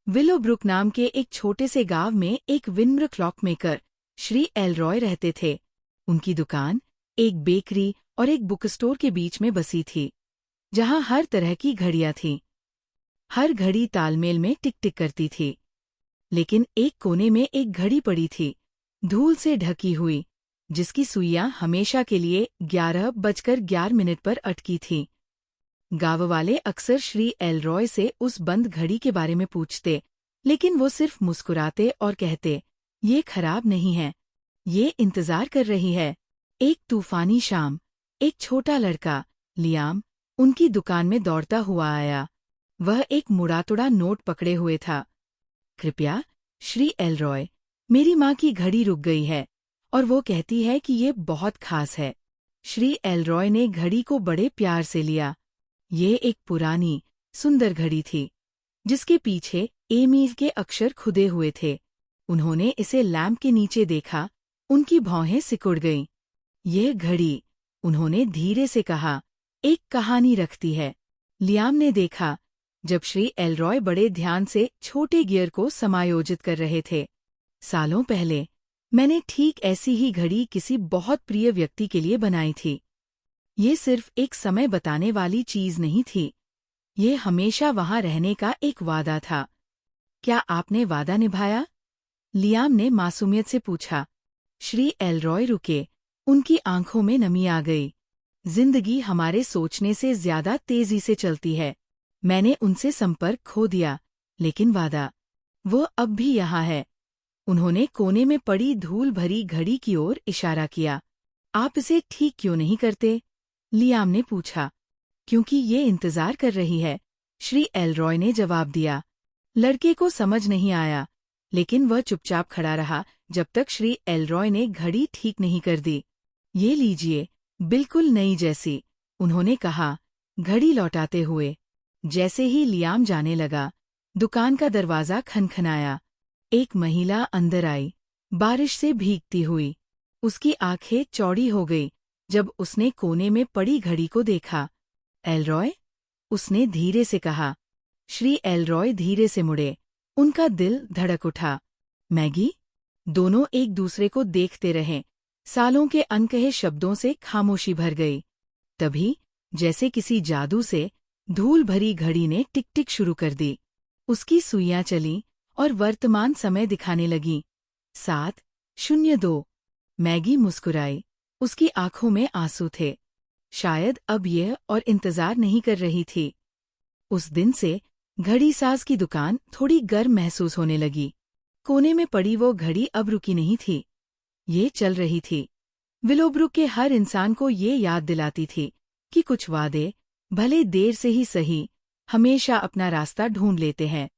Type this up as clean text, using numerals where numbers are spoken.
Willowbrook नाम के एक छोटे से गांव में एक विनम्र क्लॉकमेकर श्री एलरॉय रहते थे। उनकी दुकान एक बेकरी और एक बुक स्टोर के बीच में बसी थी, जहां हर तरह की घड़ियां थीं। हर घड़ी तालमेल में टिक टिक करती थी, लेकिन एक कोने में एक घड़ी पड़ी थी, धूल से ढकी हुई, जिसकी सुइयां हमेशा के लिए 11:11 पर अटकी थीं। गांव वाले अक्सर श्री एलरॉय से उस बंद घड़ी के बारे में पूछते, लेकिन वो सिर्फ मुस्कुराते और कहते, ये खराब नहीं है, ये इंतजार कर रही है। एक तूफानी शाम, एक छोटा लड़का लियाम उनकी दुकान में दौड़ता हुआ आया। वह एक मुड़ातुड़ा नोट पकड़े हुए था। कृपया श्री एलरॉय, मेरी माँ की घड़ी रुक गई है और वो कहती है कि ये बहुत खास है। श्री एलरॉय ने घड़ी को बड़े प्यार से लिया। ये एक पुरानी, सुंदर घड़ी थी, जिसके पीछे एमील के अक्षर खुदे हुए थे। उन्होंने इसे लैंप के नीचे देखा, उनकी भौहें सिकुड़ गईं। यह घड़ी, उन्होंने धीरे से कहा, एक कहानी रखती है। लियाम ने देखा, जब श्री एलरॉय बड़े ध्यान से छोटे गियर को समायोजित कर रहे थे। सालों पहले मैंने ठीक ऐसी ही घड़ी किसी बहुत प्रिय व्यक्ति के लिए बनाई थी। ये सिर्फ एक समय बताने वाली चीज नहीं थी, ये हमेशा वहां रहने का एक वादा था। क्या आपने वादा निभाया? लियाम ने मासूमियत से पूछा। श्री एलरॉय रुके, उनकी आंखों में नमी आ गई। जिंदगी हमारे सोचने से ज्यादा तेजी से चलती है। मैंने उनसे संपर्क खो दिया, लेकिन वादा, वो अब भी यहाँ है। उन्होंने कोने में पड़ी धूल भरी घड़ी की ओर इशारा किया। आप इसे ठीक क्यों नहीं करते? लियाम ने पूछा। क्योंकि ये इंतजार कर रही है, श्री एलरॉय ने जवाब दिया। लड़के को समझ नहीं आया, लेकिन वह चुपचाप खड़ा रहा जब तक श्री एलरॉय ने घड़ी ठीक नहीं कर दी। ये लीजिए, बिल्कुल नई जैसी, उन्होंने कहा, घड़ी लौटाते हुए। जैसे ही लियाम जाने लगा, दुकान का दरवाजा खनखनाया। एक महिला अंदर आई, बारिश से भीगती हुई। उसकी आंखें चौड़ी हो गई जब उसने कोने में पड़ी घड़ी को देखा। एलरॉय? उसने धीरे से कहा। श्री एलरॉय धीरे से मुड़े, उनका दिल धड़क उठा। मैगी? दोनों एक दूसरे को देखते रहे। सालों के अनकहे शब्दों से खामोशी भर गई। तभी, जैसे किसी जादू से, धूल भरी घड़ी ने टिक टिक शुरू कर दी। उसकी सुइयां चलीं और वर्तमान समय दिखाने लगीं। 7:02। मैगी मुस्कुराई, उसकी आंखों में आंसू थे। शायद अब यह और इंतजार नहीं कर रही थी। उस दिन से घड़ी साज की दुकान थोड़ी गर्म महसूस होने लगी। कोने में पड़ी वो घड़ी अब रुकी नहीं थी, ये चल रही थी। विलोब्रुक के हर इंसान को ये याद दिलाती थी कि कुछ वादे, भले देर से ही सही, हमेशा अपना रास्ता ढूंढ लेते हैं।